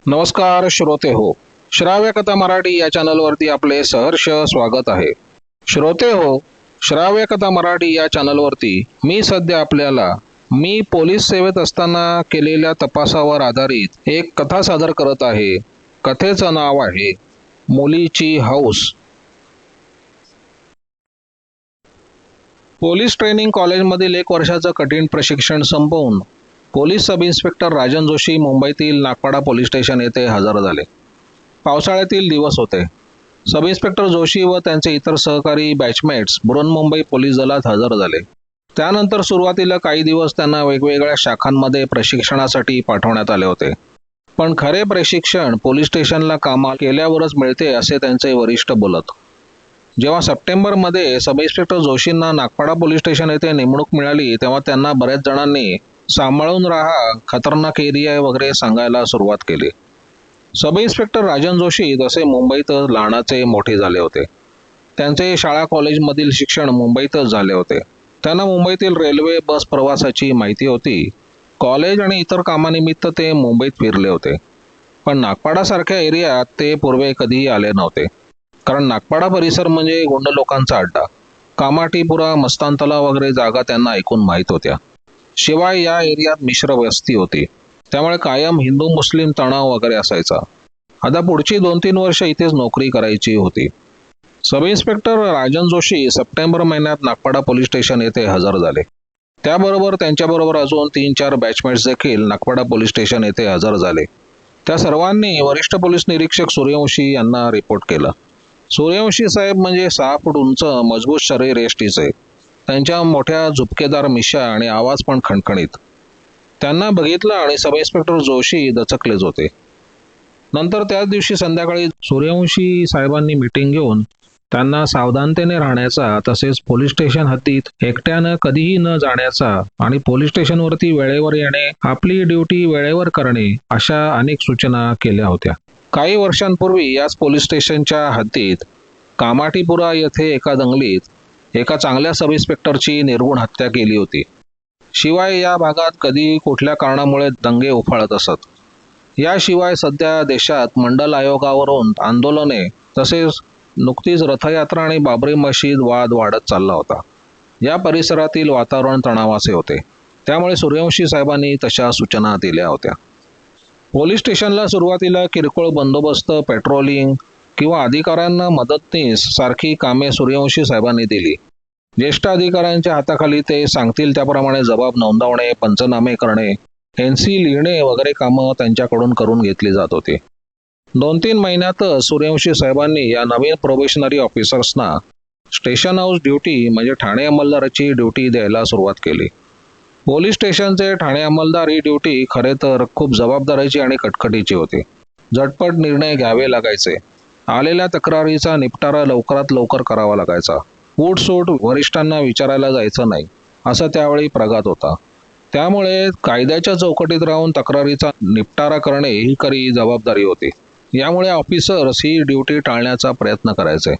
नमस्कार श्रोते हो. श्राव्य कथा मराठी या चॅनलवरती आपले सहर्ष स्वागत आहे. श्रोते हो, श्राव्य कथा मराठी या चॅनलवरती मी सध्या आपल्याला पोलीस सेवेत असताना केलेल्या तपासावर आधारित एक कथा सादर करत आहे. कथेचं नाव आहे मुलीची हौस. पोलीस ट्रेनिंग कॉलेजमधील 1 वर्षाचं कठीण प्रशिक्षण संपवून पोलीस सब इन्स्पेक्टर राजन जोशी मुंबईतील नागपाडा पोलीस स्टेशन येथे हजर झाले. पावसाळ्यातील दिवस होते. सब इन्स्पेक्टर जोशी व त्यांचे इतर सहकारी बॅचमेट्स बृहन्मुंबई पोलीस दलात हजर झाले. त्यानंतर सुरुवातीला काही दिवस त्यांना वेगवेगळ्या शाखांमध्ये प्रशिक्षणासाठी पाठवण्यात आले होते. पण खरे प्रशिक्षण पोलीस स्टेशनला कामाला केल्यावरच मिळते असे त्यांचे वरिष्ठ बोलत. जेव्हा सप्टेंबरमध्ये सब इन्स्पेक्टर जोशींना नागपाडा पोलीस स्टेशन येथे नेमणूक मिळाली तेव्हा त्यांना बऱ्याच जणांनी सांभाळून राहा, खतरनाक एरिया वगैरे सांगायला सुरुवात केली. सब इन्स्पेक्टर राजन जोशी जसे मुंबईतच लहानाचे मोठे झाले होते. त्यांचे शाळा कॉलेजमधील शिक्षण मुंबईतच झाले होते. त्यांना मुंबईतील रेल्वे बस प्रवासाची माहिती होती. कॉलेज आणि इतर कामानिमित्त ते मुंबईत फिरले होते. पण नागपाडासारख्या एरियात ते पूर्वी कधीही आले नव्हते. कारण नागपाडा परिसर म्हणजे गुंड लोकांचा अड्डा. कामाठीपुरा, मस्तान तलाव वगैरे जागा त्यांना ऐकून माहीत होत्या. शिवाय या एरियात मिश्र वस्ती होती, त्यामुळे कायम हिंदू मुस्लिम तणाव वगैरे असायचा. आता पुढची 2-3 वर्ष इथेच नोकरी करायची होती. सब इन्स्पेक्टर राजन जोशी सप्टेंबर महिन्यात नागपाडा पोलीस स्टेशन येथे हजर झाले. त्याबरोबर त्यांच्याबरोबर अजून 3-4 बॅचमेट्स देखील नागपाडा पोलीस स्टेशन येथे हजर झाले. त्या सर्वांनी वरिष्ठ पोलीस निरीक्षक सूर्यवंशी यांना रिपोर्ट केला. सूर्यवंशी साहेब म्हणजे 6 फूट उंच, मजबूत शरीर एसटीचे. त्यांच्या मोठ्या झुपकेदार मिशा आणि आवाज पण खणखणीत. त्यांना बघितलं आणि सब इन्स्पेक्टर जोशी दचकलेच होते. नंतर त्याच दिवशी संध्याकाळी सूर्यवंशी साहेबांनी मीटिंग घेऊन त्यांना सावधानतेने राहण्याचा, तसेच पोलीस स्टेशन हद्दीत एकट्यानं कधीही न जाण्याचा आणि पोलीस स्टेशनवरती वेळेवर येणे, आपली ड्युटी वेळेवर करणे अशा अनेक सूचना केल्या होत्या. काही वर्षांपूर्वी याच पोलीस स्टेशनच्या हद्दीत कामाठीपुरा येथे एका दंगलीत एका चांगल्या सब इन्स्पेक्टरची निर्घुण हत्या केली होती. शिवाय या भागात कधी कुठल्या कारणामुळे दंगे उफाळत असत. याशिवाय सध्या देशात मंडल आयोगावरून आंदोलने, तसेच नुकतीच रथयात्रा आणि बाबरी मशीद वाद वाढत चालला होता. या परिसरातील वातावरण तणावाचे होते. त्यामुळे सूर्यवंशी साहेबांनी तशा सूचना दिल्या होत्या. पोलीस स्टेशनला सुरुवातीला किरकोळ बंदोबस्त, पेट्रोलिंग किंवा अधिकाऱ्यांना मदतनीस सारखी कामे सूर्यवंशी साहेबांनी दिली. ज्येष्ठ अधिकाऱ्यांच्या हाताखाली ते सांगतील त्याप्रमाणे जबाब नोंदवणे, पंचनामे करणे, NC लिहिणे वगैरे कामं त्यांच्याकडून करून घेतली जात होती. 2-3 महिन्यातच सूर्यवंशी साहेबांनी या नवीन प्रोबेशनरी ऑफिसर्सना स्टेशन हाऊस ड्युटी म्हणजे ठाणे अंमलदाराची ड्युटी द्यायला सुरुवात केली. पोलीस स्टेशनचे ठाणे अंमलदार ही ड्युटी खरे तर खूप जबाबदारीची आणि कटकटीची होती. झटपट निर्णय घ्यावे लागायचे. आलेल्या तक्रारीचा निपटारा लवकरात लवकर करावा लागायचा. उठसूट वरिष्ठांना विचारायला जायचं नाही, असं त्यावेळी प्रघात होता. त्यामुळे कायद्याच्या चौकटीत राहून तक्रारीचा निपटारा करणे ही खरी जबाबदारी होती. यामुळे ऑफिसर्स ही ड्युटी टाळण्याचा प्रयत्न करायचे.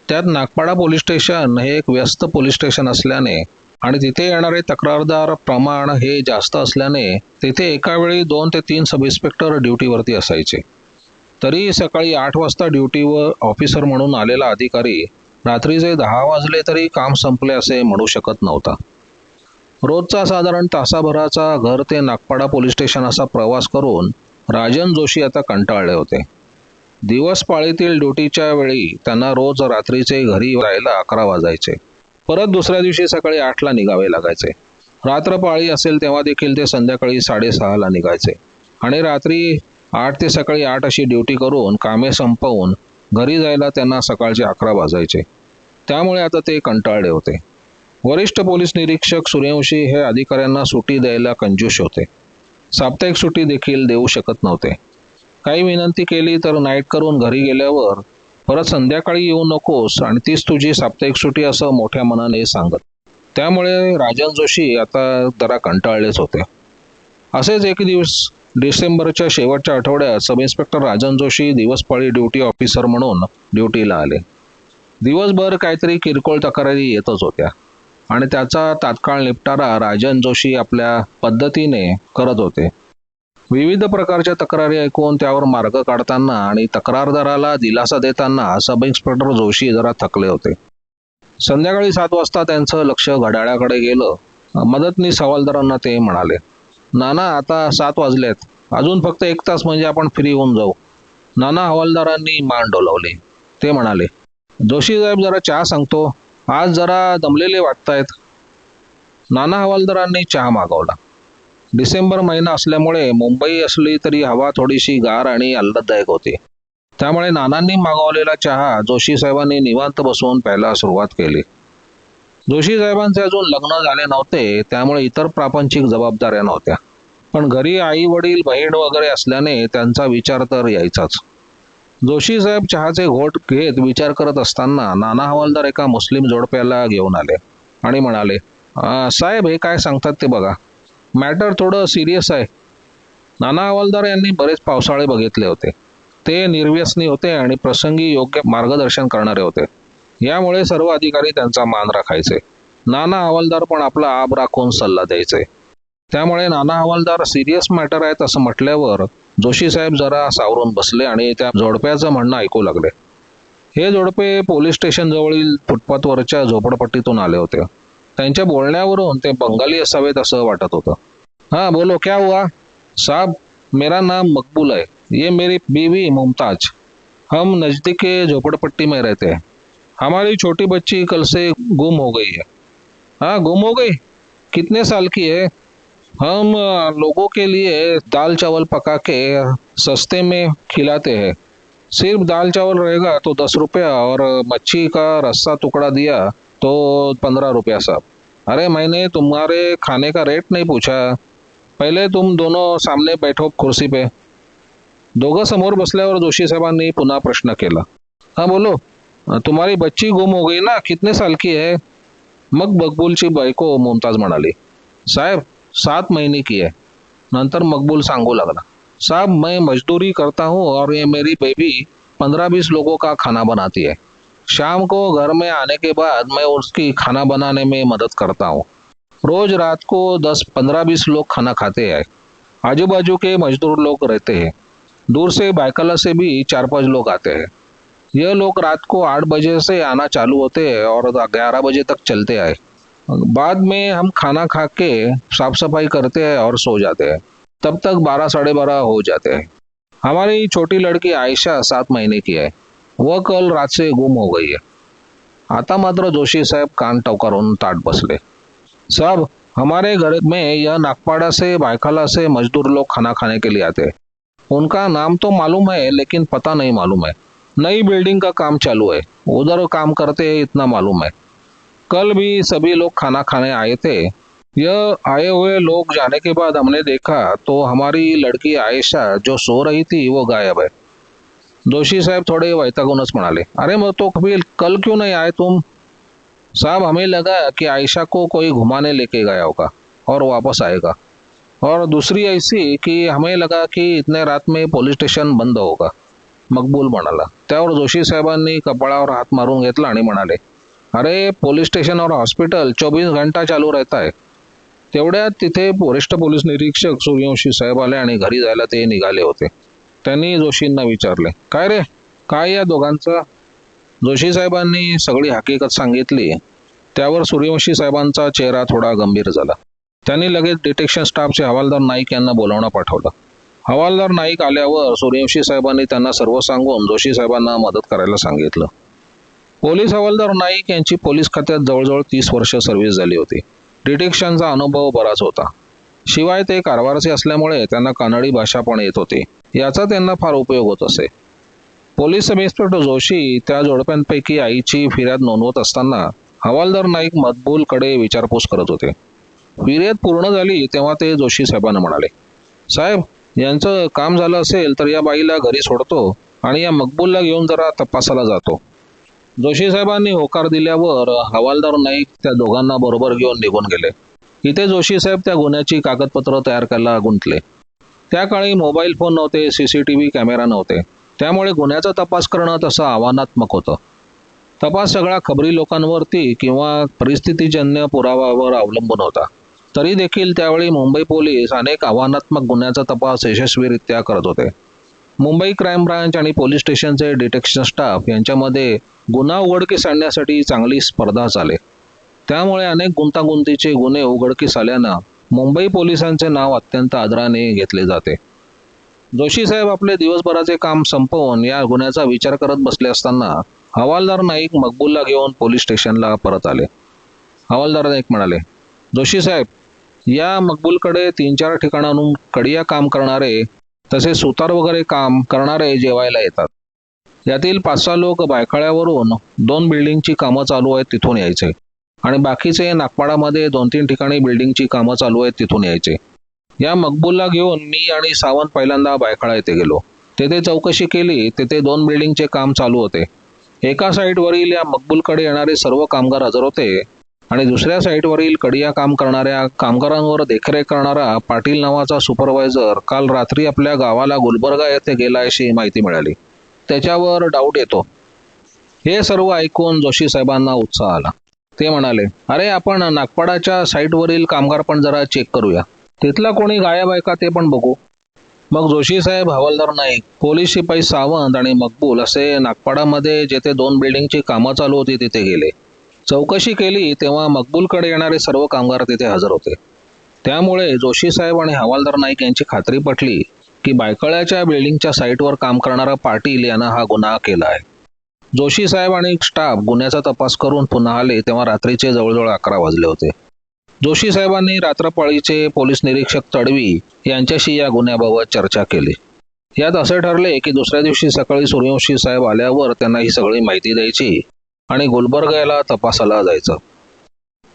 त्यात नागपाडा पोलीस स्टेशन हे एक व्यस्त पोलीस स्टेशन असल्याने आणि तिथे येणारे तक्रारदार प्रमाण हे जास्त असल्याने तिथे एका वेळी 2 ते 3 सब इन्स्पेक्टर ड्युटीवरती असायचे. तरी सकाळी 8 वाजता ड्युटीवर ऑफिसर म्हणून आलेला अधिकारी रात्रीचे 10 वाजले तरी काम संपले असे म्हणू शकत नव्हता. रोजचा साधारण तासाभराचा घर ते नागपाडा पोलीस स्टेशन असा प्रवास करून राजन जोशी आता कंटाळले होते. दिवस पाळीतील ड्युटीच्या वेळी त्यांना रोज रात्रीचे घरी यायला 11 वाजायचे. परत दुसऱ्या दिवशी सकाळी 8ला निघावे लागायचे. रात्रपाळी असेल तेव्हा देखील ते संध्याकाळी 6:30ला निघायचे आणि रात्री 8 ते सकाळी 8 अशी ड्युटी करून कामे संपवून घरी जायला त्यांना सकाळचे 11 वाजायचे. त्यामुळे आता ते कंटाळले होते. वरिष्ठ पोलीस निरीक्षक सूर्यवंशी हे अधिकाऱ्यांना सुट्टी द्यायला कंजूष होते. साप्ताहिक सुट्टी देखील देऊ शकत नव्हते. काही विनंती केली तर नाईट करून घरी गेल्यावर परत संध्याकाळी येऊ नकोस आणि तीच तुझी साप्ताहिक सुट्टी असं मोठ्या मनाने सांगत. त्यामुळे राजन जोशी आता जरा कंटाळलेच होते. असेच एक दिवस डिसेंबरच्या शेवटच्या आठवड्यात सब इन्स्पेक्टर राजन जोशी दिवसपाळी ड्युटी ऑफिसर म्हणून ड्युटीला आले. दिवसभर काहीतरी किरकोळ तक्रारी येतच होत्या आणि त्याचा तात्काळ निपटारा राजन जोशी आपल्या पद्धतीने करत होते. विविध प्रकारच्या तक्रारी ऐकून त्यावर मार्ग काढताना आणि तक्रारदाराला दिलासा देताना सब इन्स्पेक्टर जोशी जरा थकले होते. संध्याकाळी 7 वाजता त्यांचं लक्ष घड्याळाकडे गेलं. मदतनीस हवालदारांना ते म्हणाले, नाना आता 7 वाजलेत, अजून फक्त 1 तास म्हणजे आपण फ्री होऊन जाऊ. नाना हवालदारांनी मान डोलावली. ते म्हणाले, जोशी साहेब जरा चहा सांगतो, आज जरा दमलेले वाटतायत. नाना हवालदारांनी चहा मागवला. डिसेंबर महिना असल्यामुळे मुंबई असली तरी हवा थोडीशी गार आणि आल्हाददायक होती. त्यामुळे नानांनी मागवलेला चहा जोशी साहेबांनी निवांत बसून प्यायला सुरुवात केली. जोशी साहेबांचे अजून लग्न झाले नव्हते, त्यामुळे इतर प्रापंचिक जबाबदाऱ्या नव्हत्या. पण घरी आई वडील बहीण वगैरे असल्याने त्यांचा विचार तर यायचाच. जोशी साहेब चहाचे घोट घेत विचार करत असताना नाना हवालदार एका मुस्लिम जोडप्याला घेऊन आले आणि म्हणाले, साहेब हे काय सांगतात ते बघा, मॅटर थोडं सिरियस आहे. नाना हवालदार यांनी बरेच पावसाळे बघितले होते. ते निर्व्यसनी होते आणि प्रसंगी योग्य मार्गदर्शन करणारे होते. यामुळे सर्व अधिकारी त्यांचा मान राखायचे. नाना हवालदार पण आपला आब राखून सल्ला द्यायचे. त्यामुळे नाना हवालदार सिरियस मॅटर आहेत असं म्हटल्यावर जोशी साहेब जरा सावरून बसले आणि त्या जोडप्याचं म्हणणं ऐकू लागले. हे जोडपे पोलीस स्टेशन जवळील फुटपाथवरच्या झोपडपट्टीतून आले होते. त्यांच्या बोलण्यावरून ते बंगाली असावेत असं वाटत होतं. हाँ बोलो क्या हुआ? साहब मेरा नाम मकबूल है, ये मेरी बीवी मुमताज, हम नज़दीक के झोपड़पट्टी में रहते हैं. हमारी छोटी बच्ची कल से गुम हो गई है. हाँ गुम हो गई? कितने साल की है? हम लोगों के लिए दाल चावल पका के सस्ते में खिलाते हैं. सिर्फ दाल चावल रहेगा तो 10 रुपया और मच्छी का रस्सा टुकड़ा दिया तो 15 रुपया साहब. अरे मैंने तुम्हारे खाने का रेट नहीं पूछा, पहले तुम दोनों सामने बैठो कुर्सी पे. दोघं समोर बसल्यावर जोशी साहेबांनी पुन्हा प्रश्न केला. हाँ बोलो, तुम्हारी बच्ची गुम हो गई ना, कितने साल की है? मग मकबूलची बायको मुमताज म्हणाली, साहेब 7 महीने की है. नंतर मकबूल सांगू लागला, साहब मैं मजदूरी करता हूँ और ये मेरी बेबी 15-20 लोगों का खाना बनाती है. शाम को घर में आने के बाद मैं उसकी खाना बनाने में मदद करता हूँ. रोज रात को 10-15-20 लोग खाना खाते हैं. आजू बाजू के मजदूर लोग रहते हैं. दूर से बायकला से भी 4-5 लोग आते हैं. यह लोग रात को 8 बजे से आना चालू होते हैं और 11 बजे तक चलते आए. बाद में हम खाना खा के साफ सफाई करते हैं और सो जाते हैं. तब तक 12-12:30 हो जाते हैं. हमारी छोटी लड़की आयशा 7 महीने की है. वह कल रात से गुम हो गई है. आता मात्र जोशी साहेब कान टवकारून ताट बसले. साहब हमारे घर में यह नागपाड़ा से बायखाला से मजदूर लोग खाना खाने के लिए आते हैं. उनका नाम तो मालूम है लेकिन पता नहीं मालूम है. नई बिल्डिंग का काम चालू है, उधर काम करते हैं इतना मालूम है. कल भी सभी लोग खाना खाने आए थे. यह आए हुए लोग जाने के बाद हमने देखा तो हमारी लड़की आयशा जो सो रही थी वो गायब है. जोशी साहब थोड़े वैतागूनच म्हणाले, अरे मग तो कभी कल क्यों नहीं आए तुम? साहब हमें लगा कि आयशा को कोई घुमाने लेके गया होगा और वापस आएगा. और दूसरी ऐसी कि हमें लगा कि इतने रात में पोलीस स्टेशन बंद होगा. मकबूल म्हणाला. त्यावर जोशी साहेबांनी कपाळावर हात मारून घेतला आणि म्हणाले, अरे पोलीस स्टेशन और हॉस्पिटल 24 घंटा चालू रहता है. तेवढ्यात तिथे वरिष्ठ पोलीस निरीक्षक सूर्यवंशी साहेब आले आणि घरी जायला ते निघाले होते. त्यांनी जोशींना विचारले, काय रे, काय या दोघांचं? जोशी साहेबांनी सगळी हकीकत सांगितली. त्यावर सूर्यवंशी साहेबांचा चेहरा थोडा गंभीर झाला. त्यांनी लगेच डिटेक्शन स्टाफचे हवालदार नाईक यांना बोलावणं पाठवलं. हवालदार नाईक आल्यावर सूर्यवंशी साहेबांनी त्यांना सर्व सांगून जोशी साहेबांना मदत करायला सांगितलं. पोलीस हवालदार नाईक यांची पोलीस खात्यात जवळजवळ 30 वर्ष सर्व्हिस झाली होती. डिटेक्शनचा अनुभव बराच होता. शिवाय ते कारवारचे असल्यामुळे त्यांना कानडी भाषा पण येत होती. याचा त्यांना फार उपयोग होत असे. पोलीस सब इन्स्पेक्टर जोशी त्या जोडप्यांपैकी आईची फिर्याद नोंदवत असताना हवालदार नाईक मकबूलकडे विचारपूस करत होते. फिर्याद पूर्ण झाली तेव्हा ते जोशी साहेबांना म्हणाले, साहेब यांचं काम झालं असेल तर या बाईला घरी सोडतो आणि या मकबूलला घेऊन जरा तपासाला जातो. जोशी साहेबांनी होकार दिल्यावर हवालदार नाईक त्या दोघांना बरोबर घेऊन निघून गेले. इथे जोशी साहेब त्या गुन्ह्याची कागदपत्र तयार करायला गुंतले. त्या काळी मोबाईल फोन नव्हते, CCTV कॅमेरा नव्हते. त्यामुळे गुन्ह्याचा तपास करणं तसं आव्हानात्मक होतं. तपास सगळा खबरी लोकांवरती किंवा परिस्थितीजन्य पुरावावर अवलंबून होता. तरी देखील त्यावेळी मुंबई पोलीस अनेक आव्हानात्मक गुन्ह्याचा तपास यशस्वीरित्या करत होते. मुंबई क्राईम ब्रांच आणि पोलीस स्टेशनचे डिटेक्शन स्टाफ यांच्यामध्ये गुन्हा उघडकीस आणण्यासाठी चांगली स्पर्धा चाले. त्यामुळे अनेक गुंतागुंतीचे गुन्हे उघडकीस आल्यानं मुंबई पोलिसांचे नाव अत्यंत आदराने घेतले जाते. जोशी साहेब आपले दिवसभराचे काम संपवून या गुन्ह्याचा विचार करत बसले असताना हवालदार नाईक मकबूलला घेऊन पोलीस स्टेशनला परत आले. हवालदार नाईक म्हणाले, जोशी साहेब, या मकबूलकडे 3-4 ठिकाणाहून कडिया काम करणारे तसे सुतार वगैरे काम करणारे जेवायला येतात. यातील 5-6 लोक बायखळ्यावरून 2 बिल्डिंगची कामं चालू आहेत तिथून यायचे आणि बाकीचे नागपाडामध्ये 2-3 ठिकाणी बिल्डिंगची कामं चालू आहेत तिथून यायचे. या मकबूलला घेऊन मी आणि सावंत पहिल्यांदा बायखळा येथे गेलो. तेथे चौकशी केली. तेथे 2 बिल्डिंगचे काम चालू होते. एका साईटवरील या मकबूलकडे येणारे सर्व कामगार हजर होते आणि दुसऱ्या साईटवरील कडिया काम करणाऱ्या कामगारांवर देखरेख करणारा पाटील नावाचा सुपरवायझर काल रात्री आपल्या गावाला गुलबर्गा येथे गेला अशी माहिती मिळाली. त्याच्यावर डाऊट येतो. हे सर्व ऐकून जोशी साहेबांना उत्साह आला. ते म्हणाले, अरे आपण नागपाडाच्या साईटवरील कामगार पण जरा चेक करूया. तिथला कोणी गायब आहे का ते पण बघू. मग जोशी साहेब, हवालदार नाईक, पोलीस शिपाई सावंत आणि मकबूल असे नागपाडामध्ये जेथे 2 बिल्डिंगची कामं चालू होती तिथे गेले. चौकशी केली तेव्हा मकबूलकडे येणारे सर्व कामगार तिथे हजर होते. त्यामुळे जोशी साहेब आणि हवालदार नाईक यांची खात्री पटली की बायकळ्याच्या बिल्डिंगच्या साईटवर काम करणारा पाटील यानं हा गुन्हा केला आहे. जोशी साहेब आणि स्टाफ गुन्ह्याचा तपास करून पुन्हा आले तेव्हा रात्रीचे जवळजवळ 11 वाजले होते. जोशी साहेबांनी रात्रपाळीचे पोलीस निरीक्षक तडवी यांच्याशी या गुन्ह्याबाबत चर्चा केली. यात असे ठरले की दुसऱ्या दिवशी सकाळी सूर्यवंशी साहेब आल्यावर त्यांना ही सगळी माहिती द्यायची आणि गुलबर्ग्याला तपासाला जायचं.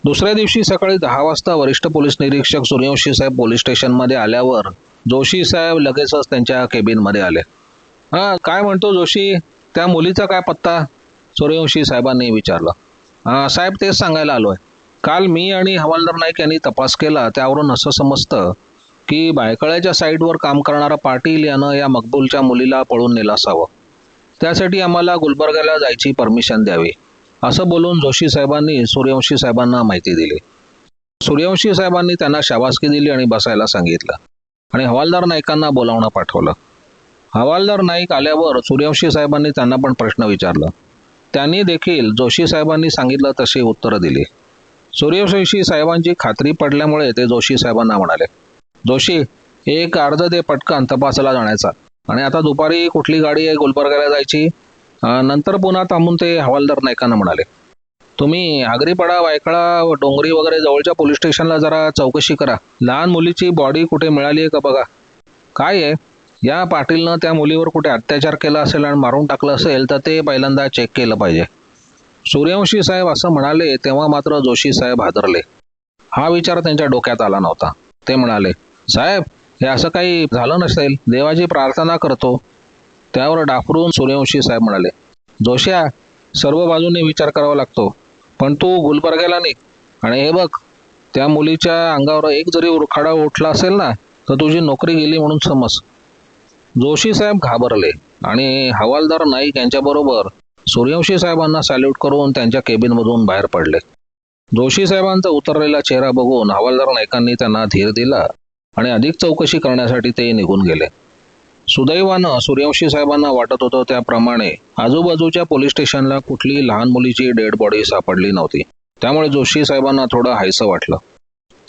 दुसऱ्या दिवशी सकाळी 10 वाजता वरिष्ठ पोलीस निरीक्षक सूर्यवंशी साहेब पोलीस स्टेशनमध्ये आल्यावर जोशी साहेब लगेचच त्यांच्या केबिनमध्ये आले. काय म्हणतो जोशी, त्या मुलीचा काय पत्ता? सूर्यवंशी साहेबांनी विचारलं. साहेब, तेच सांगायला आलोय. काल मी आणि हवालदार नाईक यांनी तपास केला. त्यावरून असं समजतं की बायकळ्याच्या साईटवर काम करणारा पाटील यानं या मकबूलच्या मुलीला पळून नेलं असावं. त्यासाठी आम्हाला गुलबर्ग्याला जायची परमिशन द्यावी, असं बोलून जोशी साहेबांनी सूर्यवंशी साहेबांना माहिती दिली. सूर्यवंशी साहेबांनी त्यांना शाबासकी दिली आणि बसायला सांगितलं आणि हवालदार नाईकांना बोलावणं पाठवलं. हवालदार नाईक आल्यावर सूर्यवंशी साहेबांनी त्यांना पण प्रश्न विचारला. त्यांनी देखील जोशी साहेबांनी सांगितलं तशी उत्तरं दिली. सूर्यवंशी साहेबांची खात्री पडल्यामुळे ते जोशी साहेबांना म्हणाले, जोशी, एक अर्ज दे पटकन तपासाला जाण्याचा. आणि आता दुपारी कुठली गाडी आहे गुलबर्ग्याला जायची? नंतर पुन्हा थांबून ते हवालदार नाईकांना म्हणाले, तुम्ही आगरीपाडा, वायकळा, डोंगरी वगैरे जवळच्या पोलीस स्टेशनला जरा चौकशी करा. लहान मुलीची बॉडी कुठे मिळाली आहे का बघा. काय आहे, या पाटीलनं त्या मुलीवर कुठे अत्याचार केला असेल आणि मारून टाकलं असेल तर ते पहिल्यांदा चेक केलं पाहिजे. सूर्यवंशी साहेब असं म्हणाले तेव्हा मात्र जोशी साहेब हादरले. हा विचार त्यांच्या डोक्यात आला नव्हता. ते म्हणाले, साहेब, हे असं काही झालं नसेल, देवाची प्रार्थना करतो. त्यावर डाफरून सूर्यवंशी साहेब म्हणाले, जोश्या, सर्व बाजूने विचार करावा लागतो, पण तू गुलबर्ग्याला निघ आणि हे बघ, त्या मुलीच्या अंगावर एक जरी उरखाडा उठला असेल ना तर तुझी नोकरी गेली म्हणून समज. जोशी साहेब घाबरले आणि हवालदार नाईक यांच्याबरोबर सूर्यवंशी साहेबांना सॅल्यूट करून त्यांच्या केबिनमधून बाहेर पडले. जोशी साहेबांचा उतरलेला चेहरा बघून हवालदार नाईकांनी त्यांना धीर दिला आणि अधिक चौकशी करण्यासाठी ते निघून गेले. सुदैवानं सूर्यवंशी साहेबांना वाटत होतं त्याप्रमाणे आजूबाजूच्या पोलीस स्टेशनला कुठली लहान मुलीची डेड बॉडी सापडली नव्हती. त्यामुळे जोशी साहेबांना थोडं हायसं वाटलं.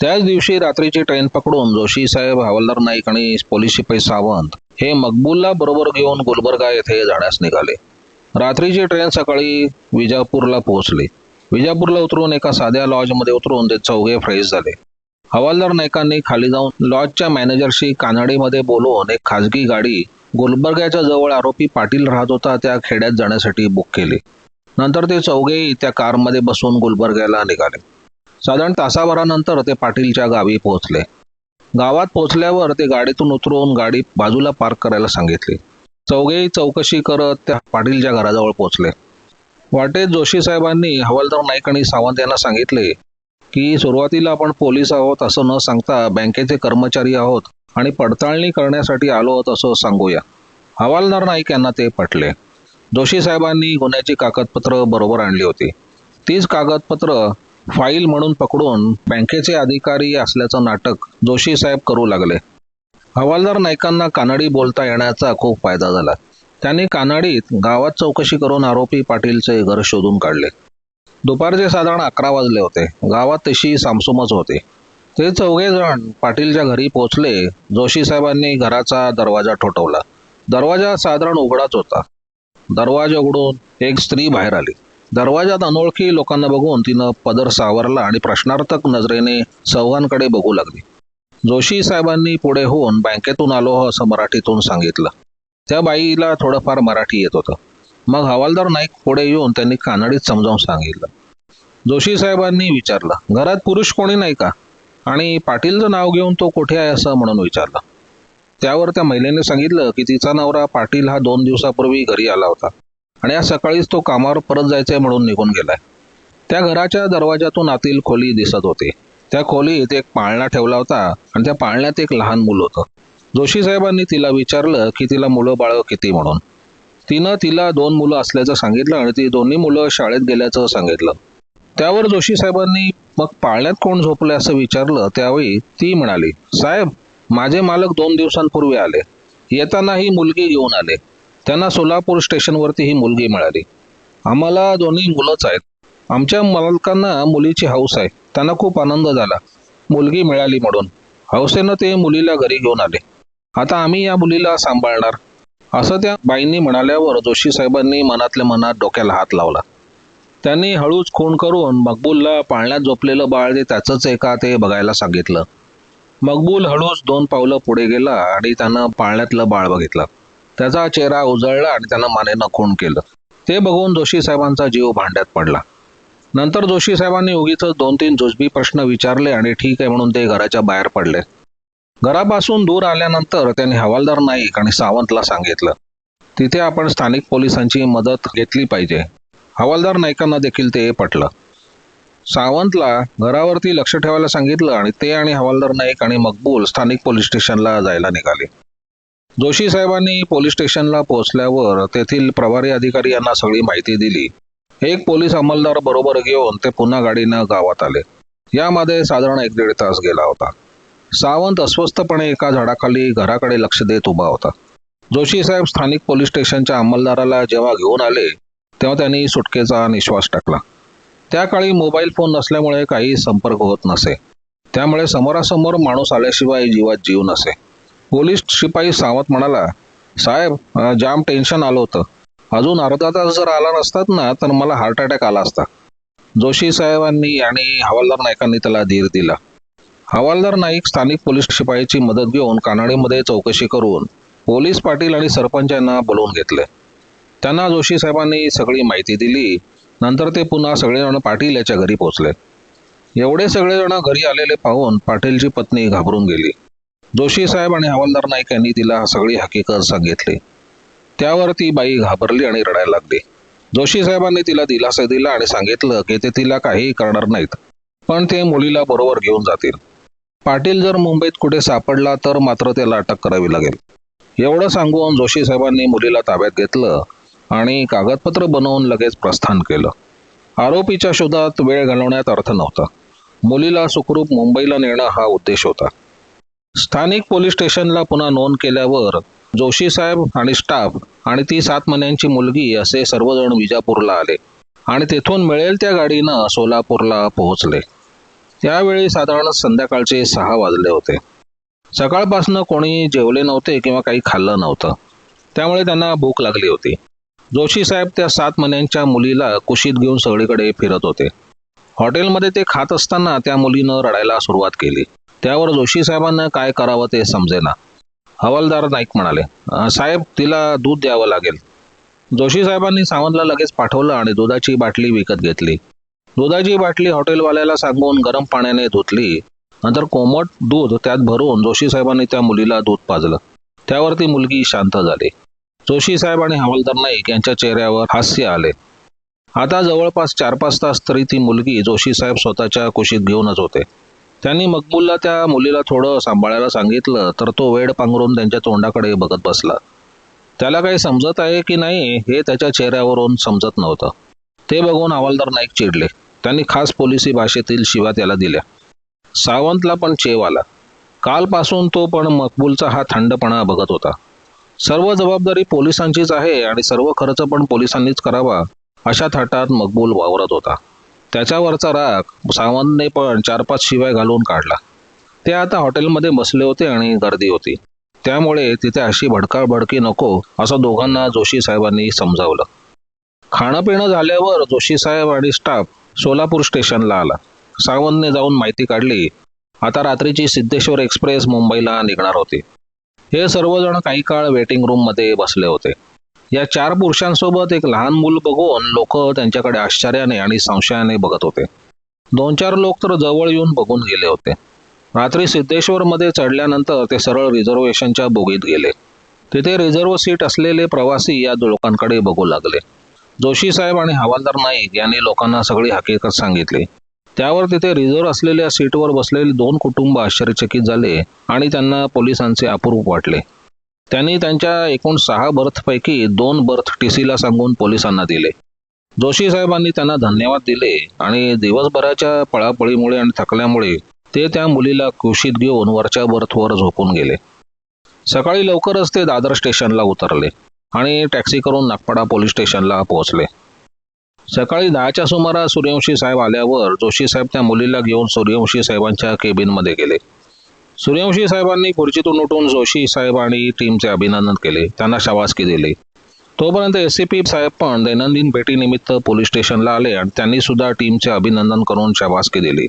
त्याच दिवशी रात्रीची ट्रेन पकडून जोशी साहेब, हवालदार नाईक आणि पोलीस शिपाई सावंत हे मकबूलला बरोबर घेऊन गुलबर्गा येथे जाण्यास निघाले. रात्रीची ट्रेन सकाळी विजापूरला पोहोचली. विजापूरला उतरून एका साध्या लॉजमध्ये उतरून ते चौघे फ्रेश झाले. हवालदार नाईकांनी खाली जाऊन लॉजच्या मॅनेजरशी कानडीमध्ये बोलवून एक खाजगी गाडी गुलबर्ग्याच्या जवळ आरोपी पाटील राहत होता त्या खेड्यात जाण्यासाठी बुक केली. नंतर ते चौघेही त्या कारमध्ये बसून गुलबर्ग्याला निघाले. साधारण तासाभरानंतर ते पाटीलच्या गावी पोहोचले. गावात पोहोचल्यावर ते गाडीतून उतरून गाडी बाजूला पार्क करायला सांगितली. चौघेही चौकशी करत त्या पाटीलच्या घराजवळ पोहोचले. वाटेत जोशी साहेबांनी हवालदार नाईक आणि सावंत यांना सांगितले की सुरुवातीला आपण पोलीस आहोत असं न सांगता बँकेचे कर्मचारी आहोत आणि पडताळणी करण्यासाठी आलो आहोत असं सांगूया. हवालदार नाईक यांना ते पटले. जोशी साहेबांनी गुन्ह्याची कागदपत्र बरोबर आणली होती. तीच कागदपत्र फाईल म्हणून पकडून बँकेचे अधिकारी असल्याचं नाटक जोशी साहेब करू लागले. हवालदार नाईकांना कानडी बोलता येण्याचा खूप फायदा झाला. त्यांनी कानडीत गावात चौकशी करून आरोपी पाटीलचे घर शोधून काढले. दुपारचे साधारण 11 वाजले होते. गावात तशी सामसुमच होते. ते चौघे जण पाटीलच्या घरी पोहोचले. जोशी साहेबांनी घराचा दरवाजा ठोठावला. दरवाजा साधारण उघडाच होता. दरवाजा उघडून एक स्त्री बाहेर आली. दरवाजात अनोळखी लोकांना बघून तिनं पदर सावरला आणि प्रश्नार्थक नजरेने चौघांकडे बघू लागली. जोशी साहेबांनी पुढे होऊन बँकेतून आलो असं मराठीतून सांगितलं. त्या बाईला थोडंफार मराठी येत होतं. मग हवालदार नाईक पुढे येऊन त्यांनी कानडीत समजावून सांगितलं. जोशी साहेबांनी विचारलं, घरात पुरुष कोणी नाही का? आणि पाटीलचं नाव घेऊन तो कुठे आहे असं म्हणून विचारलं. त्यावर त्या महिलेने सांगितलं की तिचा नवरा पाटील हा 2 दिवसापूर्वी घरी आला होता आणि आज सकाळीच तो कामावर परत जायचंय म्हणून निघून गेलाय. त्या घराच्या दरवाजातून आतील खोली दिसत होती. त्या खोलीत एक पाळणा ठेवला होता आणि त्या पाळण्यात एक लहान मूल होतं. जोशी साहेबांनी तिला विचारलं की तिला मुलं बाळ किती म्हणून. तिनं तिला 2 मुलं असल्याचं सांगितलं आणि ती दोन्ही मुलं शाळेत गेल्याचं सांगितलं. त्यावर जोशी साहेबांनी मग पाळण्यात कोण झोपले असं विचारलं. त्यावेळी ती म्हणाली, साहेब माझे मालक 2 दिवसांपूर्वी आले. येताना ही मुलगी घेऊन आले. त्यांना सोलापूर स्टेशनवरती ही मुलगी मिळाली. आम्हाला दोन्ही मुलंच आहेत. आमच्या मालकांना मुलीची हौस आहे. त्यांना खूप आनंद झाला मुलगी मिळाली म्हणून. हौसेनं ते मुलीला घरी घेऊन आले. आता आम्ही या मुलीला सांभाळणार असं त्या बाईंनी म्हणाल्यावर जोशी साहेबांनी मनातल्या मनात डोक्याला हात लावला. त्यांनी हळूच खूण करून मकबूलला पाळण्यात झोपलेलं बाळ जे त्याचंच आहे का ते बघायला सांगितलं. मकबूल हळूच 2 पावलं पुढे गेला आणि त्यानं पाळण्यातलं बाळ बघितलं. त्याचा चेहरा उजळला आणि त्यानं मानेनं खूण केलं. ते बघून जोशी साहेबांचा जीव भांड्यात पडला. नंतर जोशी साहेबांनी उगीच 2-3 जुजबी प्रश्न विचारले आणि ठीक आहे म्हणून ते घराच्या बाहेर पडले. घरापासून दूर आल्यानंतर त्यांनी हवालदार नाईक आणि सावंतला सांगितलं, तिथे आपण स्थानिक पोलिसांची मदत घेतली पाहिजे. हवालदार नाईकांना देखील ते पटलं. सावंतला घरावरती लक्ष ठेवायला सांगितलं आणि ते आणि हवालदार नाईक आणि मकबूल स्थानिक पोलीस स्टेशनला जायला निघाले. जोशी साहेबांनी पोलीस स्टेशनला पोहोचल्यावर तेथील प्रभारी अधिकारी यांना सगळी माहिती दिली. एक पोलीस अंमलदार बरोबर घेऊन ते पुन्हा गाडीनं गावात आले. यामध्ये साधारण 1-1.5 तास गेला होता. सावंत अस्वस्थपणे एका झाडाखाली घराकडे लक्ष देत उभा होता. जोशी साहेब स्थानिक पोलीस स्टेशनच्या अंमलदाराला जेव्हा घेऊन आले तेव्हा त्यांनी सुटकेचा निश्वास टाकला. त्या काळी मोबाईल फोन नसल्यामुळे काही संपर्क होत नसे. त्यामुळे समोरासमोर माणूस आल्याशिवाय जीवात जीव नसे. पोलीस शिपाई सावंत म्हणाला, साहेब जाम टेन्शन आलं होतं. अजून अर्धा तास जर आला नसतात ना तर मला हार्ट अटॅक आला असता. जोशी साहेबांनी आणि हवालदार नाईकांनी त्याला धीर दिला. हवालदार नाईक स्थानिक पोलीस शिपाईची मदत घेऊन कानडीमध्ये चौकशी करून पोलीस पाटील आणि सरपंच यांना बोलवून घेतले. त्यांना जोशी साहेबांनी सगळी माहिती दिली. नंतर ते पुन्हा सगळेजण पाटील याच्या घरी पोहोचले. एवढे सगळेजण घरी आलेले पाहून पाटीलची पत्नी घाबरून गेली. जोशी साहेब आणि हवालदार नाईक यांनी तिला सगळी हकीकत सांगितली. त्यावर ती बाई घाबरली आणि रडायला लागली. जोशी साहेबांनी तिला दिलासा दिला आणि सांगितलं की ते तिला काही करणार नाहीत, पण ते मुलीला बरोबर घेऊन जातील. पाटील जर मुंबईत कुठे सापडला तर मात्र त्याला अटक करावी लागेल. एवढं सांगून जोशी साहेबांनी मुलीला ताब्यात घेतलं आणि कागदपत्र बनवून लगेच प्रस्थान केलं. आरोपीच्या शोधात वेळ घालवण्यात अर्थ नव्हता. मुलीला सुखरूप मुंबईला नेणं हा उद्देश होता. स्थानिक पोलीस स्टेशनला पुन्हा नोंद केल्यावर जोशी साहेब आणि स्टाफ आणि ती 7 महिन्यांची मुलगी असे सर्वजण विजापूरला आले आणि तेथून मिळेल त्या गाडीनं सोलापूरला पोहोचले. त्यावेळी साधारण संध्याकाळचे 6 वाजले होते. सकाळपासनं कोणी जेवले नव्हते किंवा काही खाल्लं नव्हतं. त्यामुळे त्यांना भूक लागली होती. जोशी साहेब त्या 7 महिन्यांच्या मुलीला कुशीत घेऊन सगळीकडे फिरत होते. हॉटेलमध्ये ते खात असताना त्या मुलीनं रडायला सुरुवात केली. त्यावर जोशी साहेबांना काय करावं ते समजेना. हवालदार नाईक म्हणाले, साहेब तिला दूध द्यावं लागेल. जोशी साहेबांनी सावंतला लगेच पाठवलं आणि दुधाची बाटली विकत घेतली. दुधाची बाटली हॉटेलवाल्याला सांगून गरम पाण्याने धुतली. नंतर कोमट दूध त्यात भरून जोशी साहेबांनी त्या मुलीला दूध पाजलं. त्यावर ती मुलगी शांत झाली. जोशी साहेब आणि हवालदार नाईक यांच्या चेहऱ्यावर हास्य आले. आता जवळपास 4-5 तास तरी ती मुलगी जोशी साहेब स्वतःच्या कुशीत घेऊनच होते. त्यांनी मकबूलला त्या मुलीला थोडं सांभाळायला सांगितलं तर तो वेड पांघरून त्यांच्या तोंडाकडे बघत बसला. त्याला काही समजत आहे की नाही हे त्याच्या चेहऱ्यावरून समजत नव्हतं. ते बघून हवालदार नाईक चिडले. त्यांनी खास पोलिसी भाषेतील शिव्या त्याला दिल्या. सावंतला पण चेव आला. कालपासून तो पण मकबूलचा हा थंडपणा बघत होता. सर्व जबाबदारी पोलिसांचीच आहे आणि सर्व खर्च पण पोलिसांनीच करावा अशा थाटात मकबूल वावरत होता. त्याच्यावरचा राग सावंतने पण 4-5 शिवाय घालून काढला. ते आता हॉटेलमध्ये बसले होते आणि गर्दी होती, त्यामुळे तिथे अशी भडकाभडकी नको असं दोघांना जोशी साहेबांनी समजावलं. खाणं पिणं झाल्यावर जोशी साहेब आणि स्टाफ सोलापूर स्टेशनला आला. सावंतने जाऊन माहिती काढली. आता रात्रीची सिद्धेश्वर एक्सप्रेस मुंबईला निघणार होती. हे सर्वजण काही काळ वेटिंग रूममध्ये बसले होते. या 4 पुरुषांसोबत एक लहान मूल बघून लोक त्यांच्याकडे आश्चर्याने आणि संशयाने बघत होते. 2-4 लोक तर जवळ येऊन बघून गेले होते. रात्री सिद्धेश्वरमध्ये चढल्यानंतर ते सरळ रिझर्वेशनच्या बोगीत गेले. तिथे रिझर्व सीट असलेले प्रवासी या लोकांकडे बघू लागले. जोशी साहेब आणि हवालदार नाईक यांनी लोकांना सगळी हकीकत सांगितली. त्यावर तिथे रिझर्व असलेल्या सीटवर बसलेली 2 कुटुंब आश्चर्यचकित झाले आणि त्यांना पोलिसांचे अप्रूप वाटले. त्यांनी त्यांच्या एकूण 6 बर्थपैकी 2 बर्थ टीसीला सांगून पोलिसांना दिले. जोशी साहेबांनी त्यांना धन्यवाद दिले आणि दिवसभराच्या पळापळीमुळे आणि थकल्यामुळे ते त्या मुलीला कुशीत घेऊन वरच्या बर्थवर झोपून गेले. सकाळी लवकरच ते दादर स्टेशनला उतरले आणि टॅक्सी करून नागपाडा पोलीस स्टेशनला पोहोचले. सकाळी 10च्या सुमारास सूर्यवंशी साहेब आल्यावर जोशी साहेब त्या मुलीला घेऊन सूर्यवंशी साहेबांच्या केबिनमध्ये गेले. सूर्यवंशी साहेबांनी खुर्चीतून उठून जोशी साहेब आणि टीमचे अभिनंदन केले. त्यांना शाबासकी दिली. तोपर्यंत एसीपी साहेब पण दैनंदिन भेटीनिमित्त पोलीस स्टेशनला आले आणि त्यांनी सुद्धा टीमचे अभिनंदन करून शाबासकी दिली.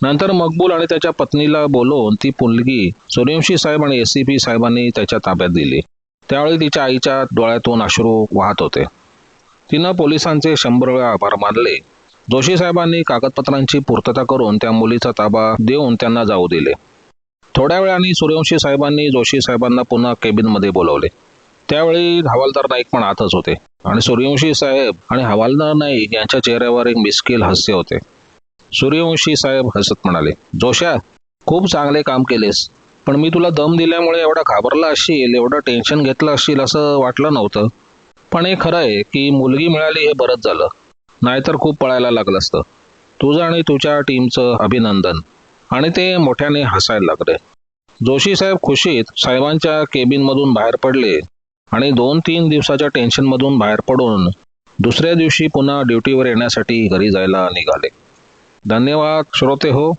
नंतर मकबूल आणि त्याच्या पत्नीला बोलवून ती मुलगी सूर्यवंशी साहेब आणि एसीपी साहेबांनी त्याच्या ताब्यात दिली. त्यावेळी तिच्या आईच्या डोळ्यातून अश्रू वाहत होते. तिनं पोलिसांचे 100 वेळा आभार मानले. जोशी साहेबांनी कागदपत्रांची पूर्तता करून त्या मुलीचा ताबा देऊन त्यांना जाऊ दिले. थोड्या वेळाने सूर्यवंशी साहेबांनी जोशी साहेबांना पुन्हा केबिनमध्ये बोलवले. त्यावेळी हवालदार नाईक पण आतच होते आणि सूर्यवंशी साहेब आणि हवालदार नाईक यांच्या चेहऱ्यावर एक मिश्कील हास्य होते. सूर्यवंशी साहेब हसत म्हणाले, जोशा, खूप चांगले काम केलेस, पण मी तुला दम दिल्यामुळे एवढा घाबरला असशील, एवढं टेन्शन घेतलं असशील असं वाटलं नव्हतं. पण हे खरं आहे की मुलगी मिळाली हे बरंच झालं, नाहीतर खूप पळायला लागलं असतं. तुझं आणि तुझ्या टीमचं अभिनंदन. आणि ते मोठ्याने हसायला लागले. जोशी साहेब खुशीत साहेबांच्या केबिनमधून बाहेर पडले आणि 2-3 दिवसाच्या टेन्शनमधून बाहेर पडून दुसऱ्या दिवशी पुन्हा ड्युटीवर येण्यासाठी घरी जायला निघाले. धन्यवाद श्रोते हो.